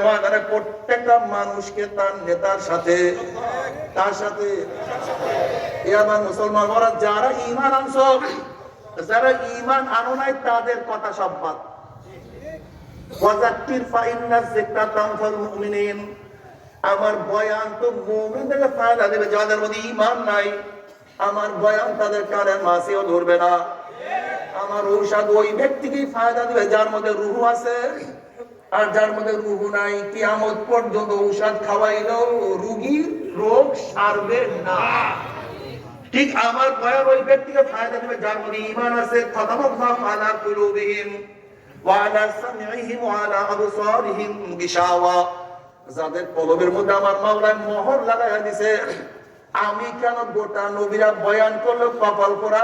ময়দানে প্রত্যেকটা মানুষকে তার নেতার সাথে আমার মুসলমান ওরা যারা ঈমান আনছো, যারা ঈমান আনো নাই তাদের কথা সব বাদ। ওয়াযাক্কির ফাইন্না যিকরা তানফাউল মুমিনিন, আমার বয়ান তো মুমিনদেরকে ফায়দা দেবে, যাদের মধ্যে ঈমান নাই আমার বয়ান তাদের কানের মাঝেও ধরবে না। আমার ঔষধ ওই ব্যক্তিকেই ফায়দা দিবে যার মধ্যে রূহ আছে, আর যার মধ্যে রূহ নাই কিয়ামত পর্যন্ত ঔষধ খাওয়াইলেও রোগীর রোগ সারবে না। ঠিক আমার বয়ান ওই ব্যক্তিকে ফায়দা দিবে যার মধ্যে ঈমান আছে। খাতামাল্লাহু আলা কুলুবিহিম ওয়া আলা সামঈহিম ওয়া আলা আবসারিহিম গিশাওয়া, যাদের কলবের মধ্যে আমার মাওলা মোহর লাগাইয়া দিয়েছে। আমি কেন গোটা নবীরা বয়ান করলে কপাল পোড়া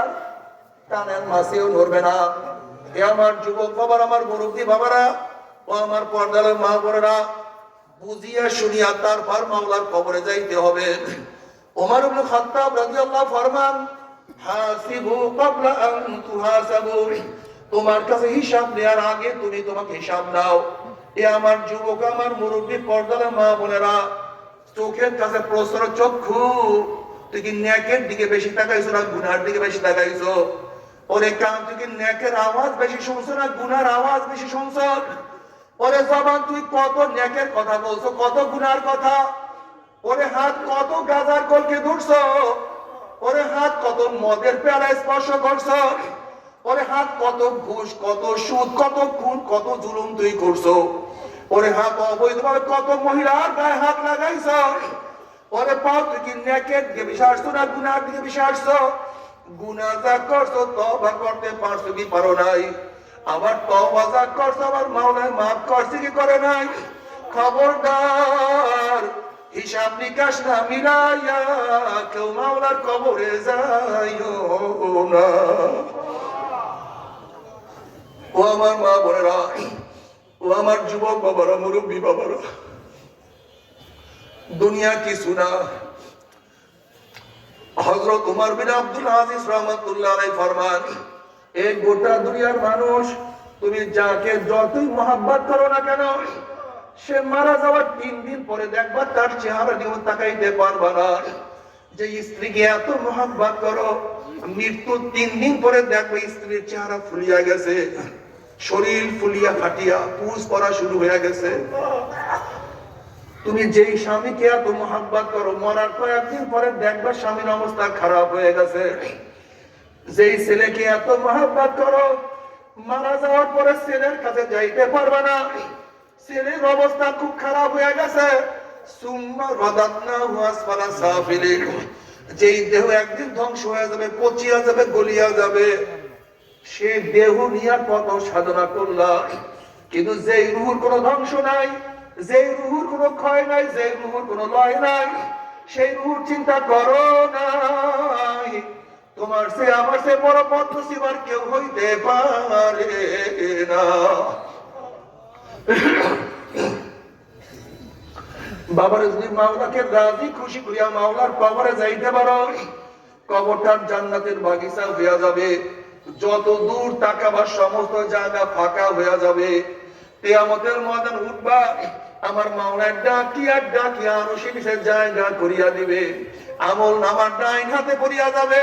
কানের মাছেও নড়বে না। এ আমার যুবক বাবারা, আমার মুরব্বী বাবারা ও আমার পর্দার মা বোনেরা, বুঝিয়া শুনিয়া তারপর মাওলার কবরে যাইতে হবে। ওমর ইবনে খাত্তাব রাদিয়াল্লাহু ফরমান, হাসিবু ক্বাবলা আন তুহাসাবু, তোমার কাছে হিসাব নেওয়ার আগে তুমি তোমাকে হিসাব নাও। এ আমার যুবক, আমার মুরব্বী পর্দার মা বোনেরা, চোখের কাছে প্রসর চক্ষু, তুই কি নেকের দিকে বেশি তাকাইছো না গুনার দিকে বেশি তাকাইছো? ওরে কান, তুই কি নেকের আওয়াজ বেশি শুনছো না গুনার আওয়াজ বেশি শুনছো? ওরে জবান, তুই কত নেকের কথা বলছো, কত গুনার কথা? ওরে হাত, কত গাজার কলকে ধরছো? ওরে হাত, কত মদের পেয়ালা স্পর্শ করছো? ওরে হাত, কত ঘুষ, কত সুদ, কত খুন, কত জুলুম তুই করছো? ওরে হাত, অবৈধভাবে কত মহিলার গায়ে হাত লাগাইছো? ওরে পাও, তুই কি নেকের দিকে বেশি আসছো না গুনার দিকে বেশি আসছো? গুনাহ যা করছো তওবা করতে পারছো কি পারো নাই? আবার তওবা যা করছো আবার মাওলানা মাফ করছে কি করে নাই? খবরদার, হিসাব নিকাশ না মিলাইয়া কেউ মাওলার কবরে যাইও না। ও আমার মা বোনেরা, ও আমার যুবক বাবারা, মুরব্বী বাবারা, দুনিয়া কিছু না। হযরত উমর বিন আব্দুল আজিজ রাহমাতুল্লাহ আলাইহি ফরমান, এই গোটা দুনিয়ার মানুষ তুমি যাকে যতই মহব্বত করো না কেন, সে মারা যাওয়ার 3 দিন পরে দেখবা তার চেহারা দিকে তাকাইতে পারবা না। যে স্ত্রীকে এত মহব্বত করো, মৃত্যুর 3 দিন পরে দেখবে স্ত্রীর চেহারা ফুলিয়া গেছে, শরীর ফুলিয়া ফাটিয়া পুষ পড়া শুরু হয়ে গেছে। তুমি যেই স্বামীকে এত মহব্বত করো, মরার কয়েকদিন পরে দেখবা স্বামীর অবস্থা খারাপ হয়ে গেছে। যেই ছেলেকে এত মহব্বত করো, মারা যাওয়ার পরে ছেলের কাছে যাইতে পারবে না, ছেলের অবস্থা খুব খারাপ হয়ে গেছে। সুম্মা রাদাদনাহু আসফালা সাফিলিন, যেই দেহ একদিন ধ্বংস হয়ে যাবে, পচিয়া যাবে, গলিয়া যাবে, সে দেহ নিয়ে কত সাধনা করলা, কিন্তু যেই রূহের কোনো ধ্বংস নাই, যেই রূহের কোনো ক্ষয় নাই, যেই রূহের কোনো লয় নাই, সেই রূহের চিন্তা করো নাই। তোমার সে আমার সে বড় পথ নসিবার কেউ হইতে পারে না। বাবার যদি মাওলাকে রাজি খুশি করিয়া মাওলার কবরে যাইতে পারো, কবরটার জান্নাতের বাগিচা হইয়া যাবে। যত দূর তাকাবার সমস্ত জায়গা ফাঁকা হইয়া যাবে। কিয়ামতের ময়দান উঠবা, আমার মাওলার ডাকিয়া ডাকিয়া আরশের নিচে জায়গা করিয়া দিবে। আমল নামার ডাইন হাতে পড়িয়া যাবে,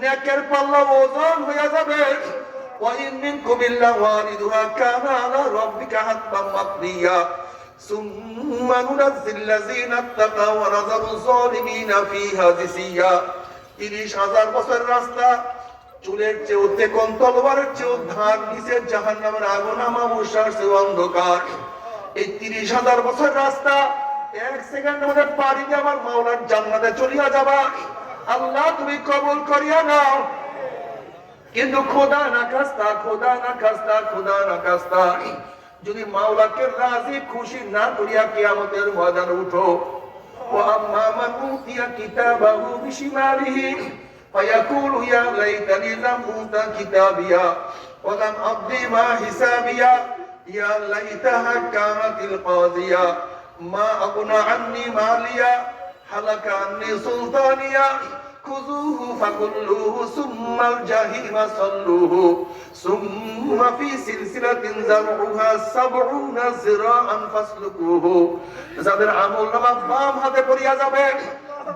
নেকের পাল্লা ওজন হইয়া যাবে। ওয়াইন মিনকুম ইল্লা ওয়ারিদুহা কানা আলা রাব্বিকা হাত্তাম মাকদিয়া সুম্মা নুনাজ্জিল লাযিনা তাকাও ওয়া নাযারু যালিমিনা ফিহা জিসিয়া। ৩০,০০০ বছর রাস্তা, চুলের চেয়েও তেকন, তলোয়ারের চেয়েও ধার, নিচে জাহান্নামের আগুন, আমাবস্যার চেয়েও অন্ধকার। এই ৩০,০০০ বছর রাস্তা 1 সেকেন্ডের মধ্যে পাড়ি দিয়ে আমার মাওলার জান্নাতে চলিয়া যাবা। আল্লাহ তুমি কবুল করিয়া নাও। কিন্তু খোদা না খাস্তা, খোদা না খাস্তা, খোদা না খাস্তা, যদি মাওলাকে রাজি খুশি না করিয়া কিয়ামতের ময়দানে উঠো, ওয়া আম্মা মান উতিয়া কিতাবাহু বিশিমালিহি ফায়াকুলু ইয়া লাইতানি লাম উতা কিতাবিয়া ওয়া লাম আদরি মা হিসাবিয়া ইয়া লাইতাহা কানাতিল কাযিয়া মা আগনা আন্নি মালিয়া হালাকা আন্নি সুলতানিয়া। খুযুহু ফাকুল্লুহু সুম্মাল জাহিমা সাল্লুহু সুম্মা ফি সিলসিলাতিন যারউহা ৭০ যিরাআন ফাসলুকুহু। যাদের আমলনামা বাম হাতে পড়িয়া যাবে,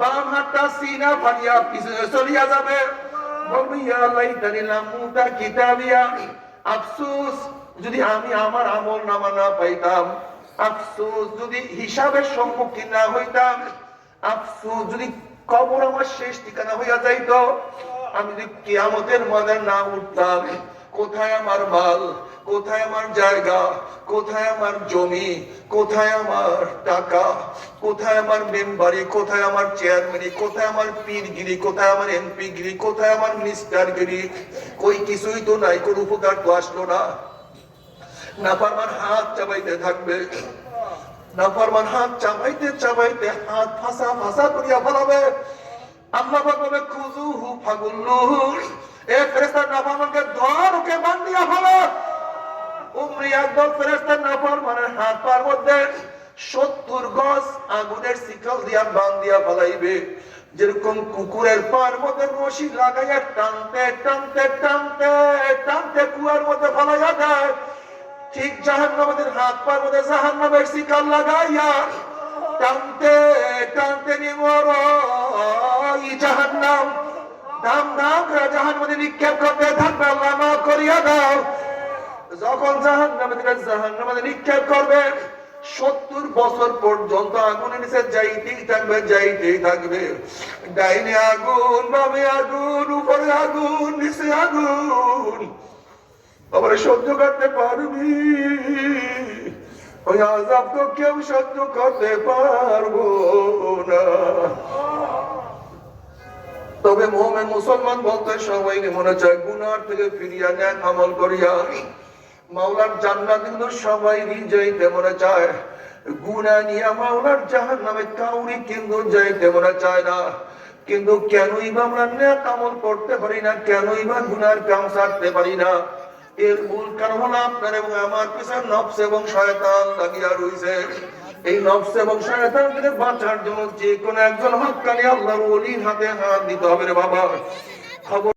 বাম হাতটা সিনা ফাটিয়া পিছনে চলিয়া যাবে, বলবে ইয়া লাইতানি লাম উতা কিতাবিয়া, আফসোস যদি আমি আমার আমলনামা না পাইতাম, আফসোস যদি হিসাবের সম্মুখীন না হইতাম, আফসোস যদি কবর আমার শেষ ঠিকানা হইয়া যাইতো, আমি যদি কিয়ামতের ময়দানে না উঠতাম, কোথায় আমার মাল, কোথায় আমার জায়গা, কোথায় আমার জমি, কোথায় আমার টাকা, কোথায় আমার মেম্বারি, কোথায় আমার চেয়ারম্যানি, কোথায় আমার পীরগিরি, কোথায় আমার এমপি গিরি, কোথায় আমার মিনিস্টারগিরি, কই কিছুই তো নাই, কোন উপকার তো আসলো না। নাফরমান হাত চাবাইতে থাকবে, নাফরমান হাত চাবাইতে চাবাইতে হাত ফাঁসা ফাঁসা করিয়া ফেলাবে। আল্লাহ পাক বলে খুযুহু ফাগুল্লুহু, এ ফেরেশতা নাফরমানকে ধর, ওকে বান্ধিয়া ফেলো। উমরি একদল ফেরেশতা নাফরমানের হাত পার মধ্যে ৭০ গজ আগুনের শিকল দিয়া বান্ধিয়া ফেলাইবে। যেরকম কুকুরের পার মধ্যে রশি লাগাইয়া টানতে টানতে টানতে টানতে কুয়ার মধ্যে ফেলাইয়া দেয়, ঠিক জাহান্নামীদের হাত পার মধ্যে জাহান্নামের শিকল লাগাইয়া টানতে টানতে নিমর জাহান্নাম দাম দাম করে জাহান্নামে নিক্ষেপ করতে থাকবে। আল্লাহ মাফ করিয়া দাও। যখন জাহান্নামে নিক্ষেপ করবে, ৭০ বছর পর্যন্ত আগুনের নিচে যাইতেই থাকবে, যাইতেই থাকবে। ডাইনে আগুন, বামে আগুন, উপরে আগুন, নিচে আগুন। আবার সহ্য করতে পারবি? ওই আযাব তো কেউ সহ্য করতে পারবো না। তবে মুমিন মুসলমান বলতে সবাই মনে চায় গুনার থেকে ফিরিয়া নেক আমল করিয়া মাওলার জান্নাত কিন্তু সবাই যাইতে মনে চায়। গুনাহ নিয়ে মাওলার জাহান্নামে কাউরি কিন্তু যাইতে মনে চায় না। কিন্তু কেনই বা আমরা নেক আমল করতে পারি না, কেনই বা গুনার কাম ছাড়তে পারি না? এর মূল কারণ হলো আপনার এবং আমার পিছনে নফস এবং শয়তান লাগিয়া রইছে। এই নফস এবং শয়তান থেকে বাঁচার জন্য যে কোনো একজন হক্কানি আল্লাহর ওলির হাতে হাত দিতে হবে রে বাবা। খবর